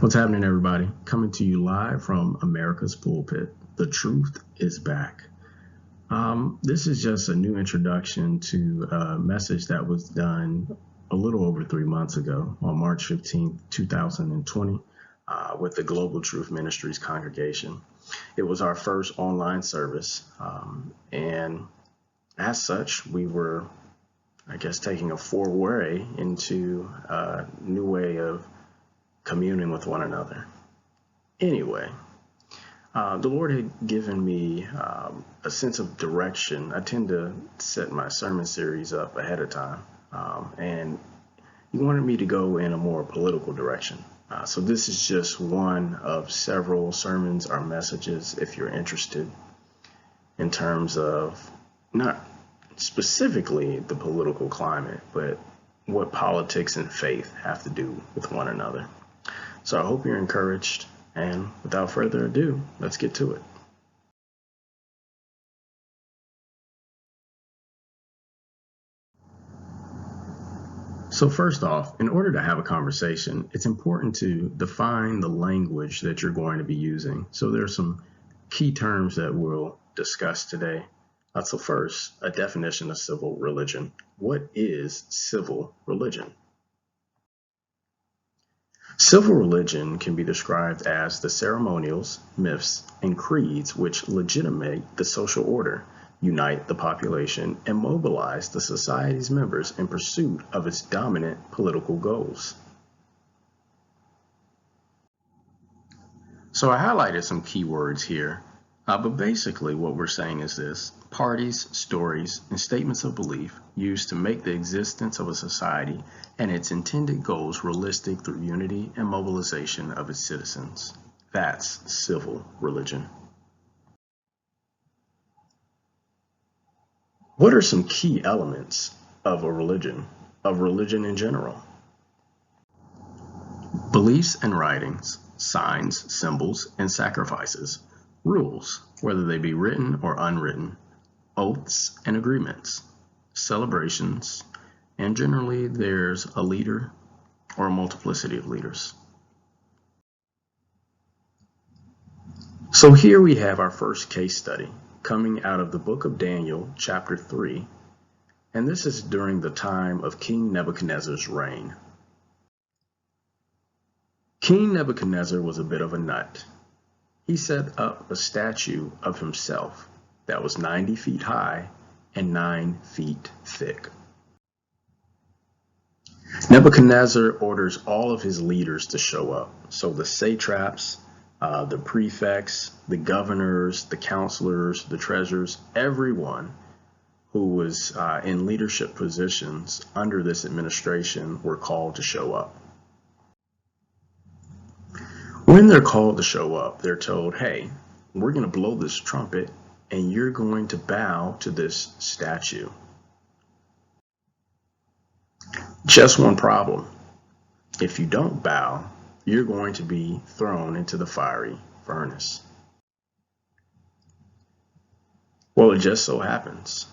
What's happening, everybody? Coming to you live from America's Pulpit. The truth is back. This is just a new introduction to a message that was done a little over 3 months ago on March 15th, 2020, with the Global Truth Ministries congregation. It was our first online service, and as such, we were, taking a foray into a new way of communing with one another. Anyway, the Lord had given me a sense of direction. I tend to set my sermon series up ahead of time, and He wanted me to go in a more political direction. So this is just one of several sermons or messages, if you're interested, in terms of not specifically the political climate, but what politics and faith have to do with one another. So I hope you're encouraged, and without further ado, let's get to it. So first off, in order to have a conversation, it's important to define the language that you're going to be using. So there are some key terms that we'll discuss today. So first, a definition of civil religion. What is civil religion? Civil religion can be described as the ceremonials, myths, and creeds which legitimate the social order, unite the population, and mobilize the society's members in pursuit of its dominant political goals. So I highlighted some keywords here, but basically what we're saying is this: parties, stories, and statements of belief used to make the existence of a society and its intended goals realistic through unity and mobilization of its citizens. That's civil religion. What are some key elements of religion in general? Beliefs and writings, signs, symbols, and sacrifices, rules, whether they be written or unwritten, oaths and agreements, celebrations, and generally there's a leader or a multiplicity of leaders. So here we have our first case study coming out of the book of Daniel, chapter 3, and this is during the time of King Nebuchadnezzar's reign. King Nebuchadnezzar was a bit of a nut. He set up a statue of himself that was 90 feet high and 9 feet thick. Nebuchadnezzar orders all of his leaders to show up. So the satraps, the prefects, the governors, the counselors, the treasurers, everyone who was in leadership positions under this administration were called to show up. When they're called to show up, they're told, hey, we're going to blow this trumpet and you're going to bow to this statue. Just one problem. If you don't bow, you're going to be thrown into the fiery furnace. Well, it just so happens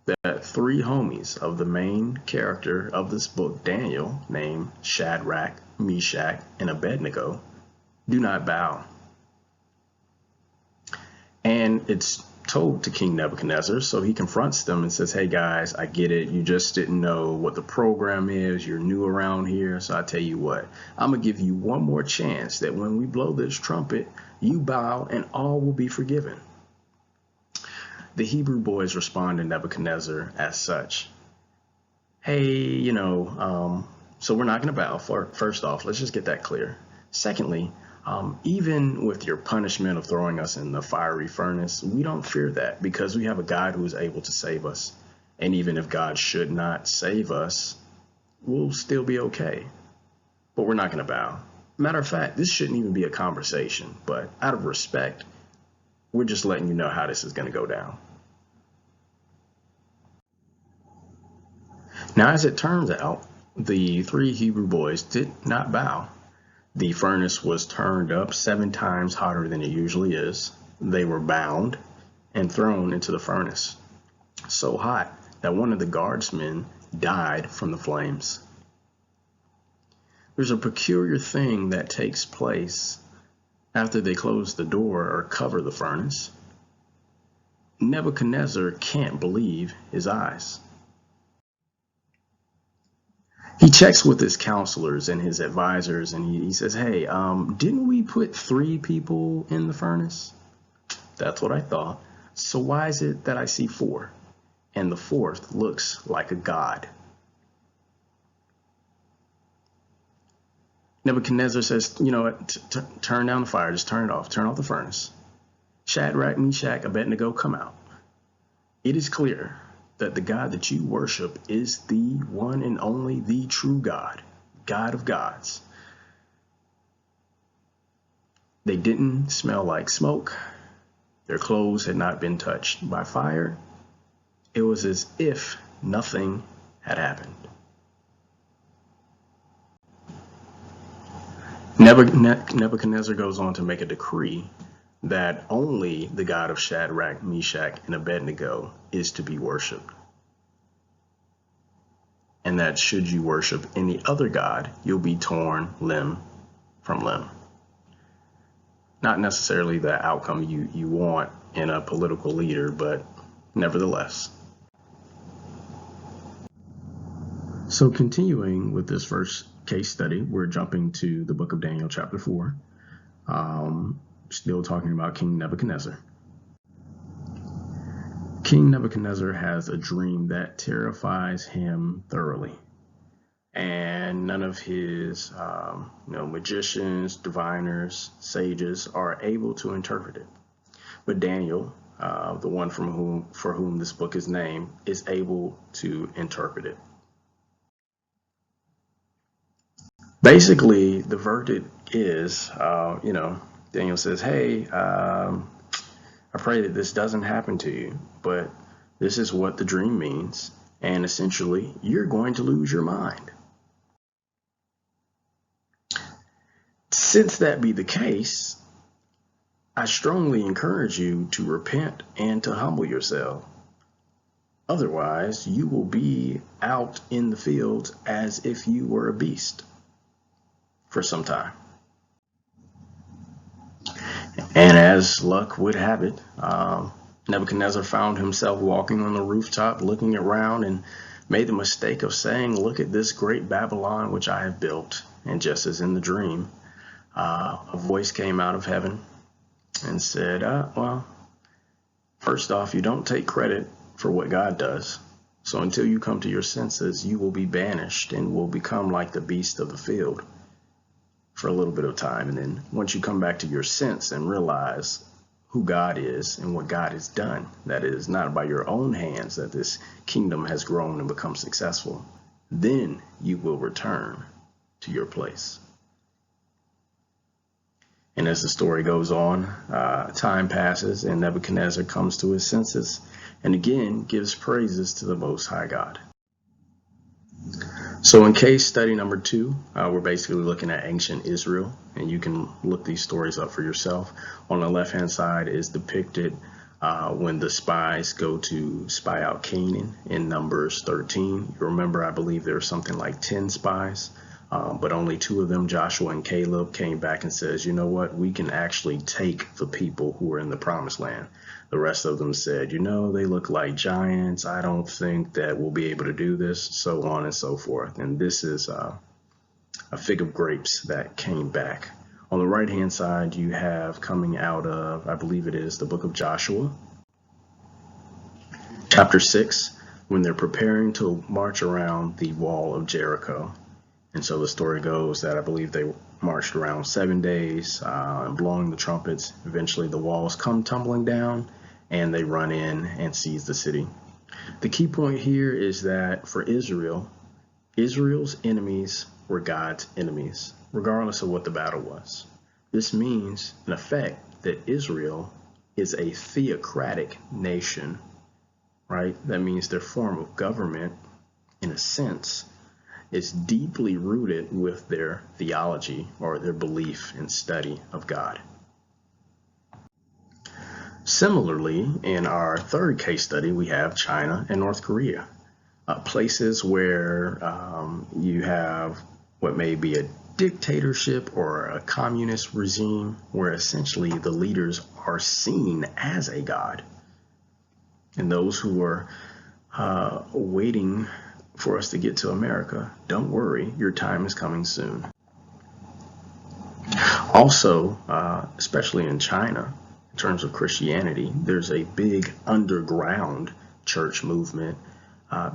that 3 homies of the main character of this book, Daniel, named Shadrach, Meshach, and Abednego, do not bow. And it's told to King Nebuchadnezzar, so he confronts them and says, hey guys, I get it. You just didn't know what the program is. You're new around here. So I tell you what, I'm going to give you one more chance that when we blow this trumpet, you bow and all will be forgiven. The Hebrew boys respond to Nebuchadnezzar as such. Hey, so we're not going to bow. First off, let's just get that clear. Secondly, even with your punishment of throwing us in the fiery furnace, we don't fear that because we have a God who is able to save us. And even if God should not save us, we'll still be okay. But we're not going to bow. Matter of fact, this shouldn't even be a conversation, but out of respect, we're just letting you know how this is going to go down. Now, as it turns out, the 3 Hebrew boys did not bow. The furnace was turned up 7 times hotter than it usually is. They were bound and thrown into the furnace, so hot that one of the guardsmen died from the flames. There's a peculiar thing that takes place after they close the door or cover the furnace. Nebuchadnezzar can't believe his eyes. He checks with his counselors and his advisors, and he says, hey, didn't we put 3 people in the furnace? That's what I thought. So why is it that I see 4? And the 4th looks like a god. Nebuchadnezzar says, you know what, turn down the fire, just turn it off, turn off the furnace. Shadrach, Meshach, Abednego, come out. It is clear that the God that you worship is the one and only, the true God, God of gods. They didn't smell like smoke. Their clothes had not been touched by fire. It was as if nothing had happened. Nebuchadnezzar goes on to make a decree that only the God of Shadrach, Meshach, and Abednego is to be worshipped. And that should you worship any other God, you'll be torn limb from limb. Not necessarily the outcome you want in a political leader, but nevertheless. So continuing with this first case study, we're jumping to the book of Daniel chapter 4, still talking about King Nebuchadnezzar. King Nebuchadnezzar has a dream that terrifies him thoroughly, and none of his magicians, diviners, sages are able to interpret it. But Daniel, the one for whom this book is named, is able to interpret it. Basically, the verdict is, Daniel says, hey, I pray that this doesn't happen to you, but this is what the dream means. And essentially, you're going to lose your mind. Since that be the case, I strongly encourage you to repent and to humble yourself. Otherwise, you will be out in the fields as if you were a beast for some time. And as luck would have it, Nebuchadnezzar found himself walking on the rooftop, looking around, and made the mistake of saying, look at this great Babylon which I have built. And just as in the dream, a voice came out of heaven and said, well, first off, you don't take credit for what God does. So until you come to your senses, you will be banished and will become like the beast of the field for a little bit of time. And then once you come back to your sense and realize who God is and what God has done, that it is not by your own hands that this kingdom has grown and become successful, then you will return to your place. And as the story goes on, time passes and Nebuchadnezzar comes to his senses and again gives praises to the Most High God. So in case study number 2, we're basically looking at ancient Israel, and you can look these stories up for yourself. On the left-hand side is depicted when the spies go to spy out Canaan in Numbers 13. You remember, I believe there were something like 10 spies, but only 2 of them, Joshua and Caleb, came back and says, you know what, we can actually take the people who are in the promised land. The rest of them said, they look like giants. I don't think that we'll be able to do this, so on and so forth. And this is a fig of grapes that came back. On the right-hand side, you have coming out of, I believe it is the book of Joshua, chapter 6, when they're preparing to march around the wall of Jericho. And so the story goes that I believe they marched around 7 days, blowing the trumpets. Eventually the walls come tumbling down and they run in and seize the city. The key point here is that for Israel, Israel's enemies were God's enemies, regardless of what the battle was. This means, in effect, that Israel is a theocratic nation, right? That means their form of government, in a sense, is deeply rooted with their theology or their belief and study of God. Similarly, in our third case study, we have China and North Korea, places where you have what may be a dictatorship or a communist regime where essentially the leaders are seen as a god. And those who are waiting for us to get to America, don't worry, your time is coming soon. Also, especially in China, in terms of Christianity, there's a big underground church movement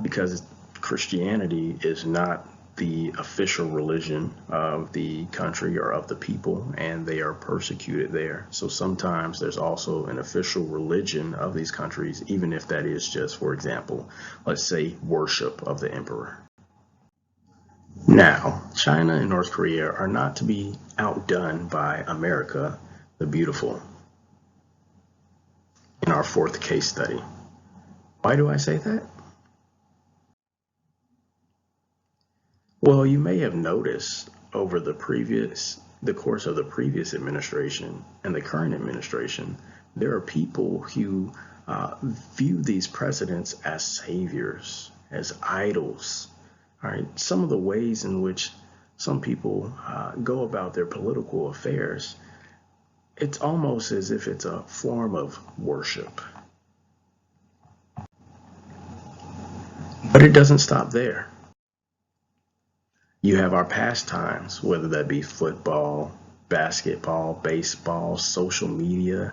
because Christianity is not the official religion of the country or of the people, and they are persecuted there. So sometimes there's also an official religion of these countries, even if that is just, for example, let's say worship of the emperor. Now, China and North Korea are not to be outdone by America, the beautiful, in our fourth case study. Why do I say that? Well, you may have noticed over the course of the previous administration and the current administration, there are people who view these presidents as saviors, as idols. All right, some of the ways in which some people go about their political affairs, it's almost as if it's a form of worship. But it doesn't stop there. You have our pastimes, whether that be football, basketball, baseball, social media,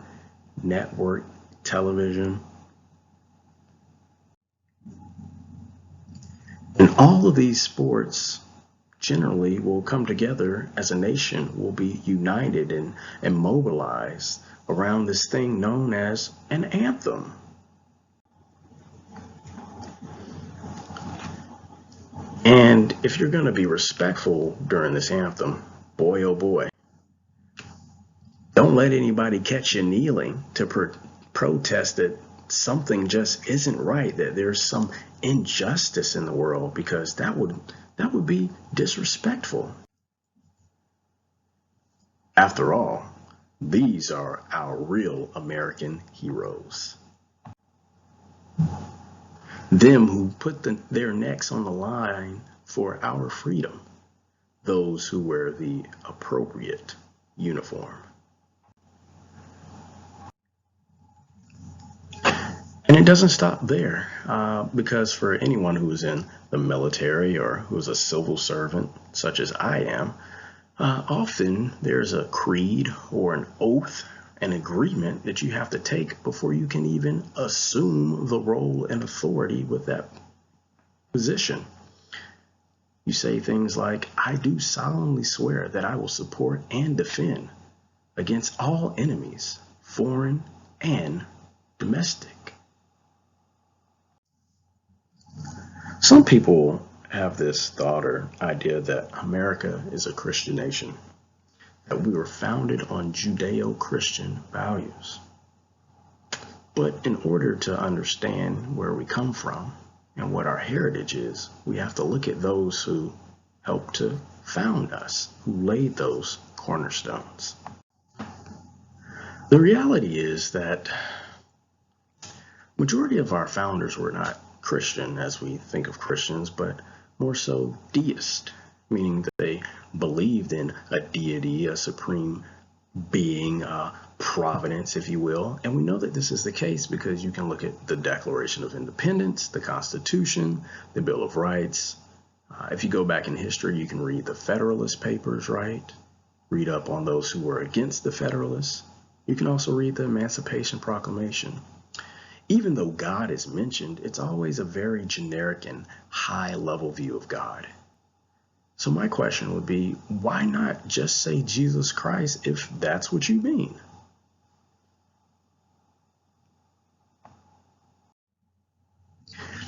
network, television. And all of these sports generally will come together as a nation, will be united and mobilized around this thing known as an anthem. And if you're going to be respectful during this anthem, boy, oh boy, don't let anybody catch you kneeling to protest that something just isn't right, that there's some injustice in the world, because that would be disrespectful. After all, these are our real American heroes. Them who put their necks on the line for our freedom, those who wear the appropriate uniform. And it doesn't stop there, because for anyone who is in the military or who is a civil servant, such as I am, often there's a creed or an oath, an agreement that you have to take before you can even assume the role and authority with that position. You say things like, I do solemnly swear that I will support and defend against all enemies, foreign and domestic. Some people have this thought or idea that America is a Christian nation, that we were founded on Judeo-Christian values. But in order to understand where we come from and what our heritage is, we have to look at those who helped to found us, who laid those cornerstones. The reality is that majority of our founders were not Christian as we think of Christians, but more so deist, meaning that they believed in a deity, a supreme being, providence, if you will. And we know that this is the case because you can look at the Declaration of Independence, the Constitution, the Bill of Rights. If you go back in history, you can read the Federalist Papers, right? Read up on those who were against the Federalists. You can also read the Emancipation Proclamation. Even though God is mentioned, it's always a very generic and high-level view of God. So my question would be, why not just say Jesus Christ if that's what you mean?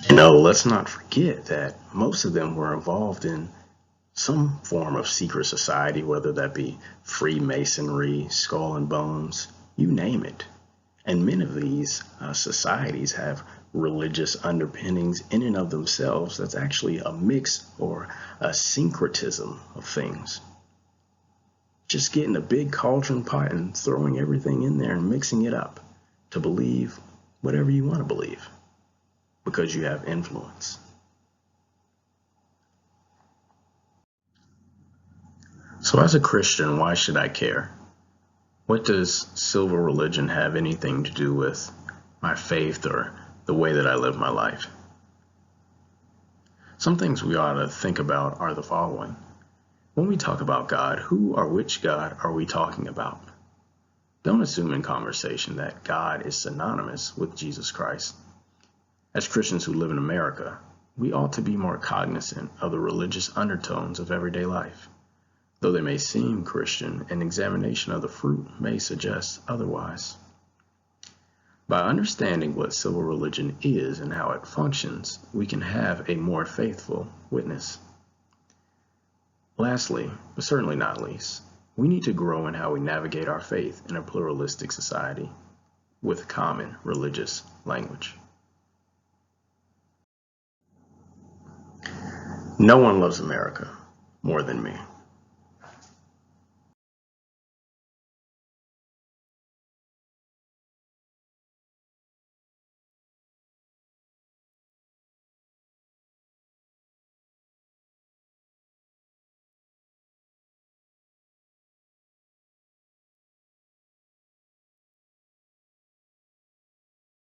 You know, let's not forget that most of them were involved in some form of secret society, whether that be Freemasonry, Skull and Bones, you name it. And many of these societies have religious underpinnings in and of themselves. That's actually a mix or a syncretism of things. Just getting a big cauldron pot and throwing everything in there and mixing it up to believe whatever you want to believe because you have influence. So as a Christian, why should I care? What does civil religion have anything to do with my faith or the way that I live my life? Some things we ought to think about are the following. When we talk about God, who or which God are we talking about? Don't assume in conversation that God is synonymous with Jesus Christ. As Christians who live in America, we ought to be more cognizant of the religious undertones of everyday life. Though they may seem Christian, an examination of the fruit may suggest otherwise. By understanding what civil religion is and how it functions, we can have a more faithful witness. Lastly, but certainly not least, we need to grow in how we navigate our faith in a pluralistic society with common religious language. No one loves America more than me.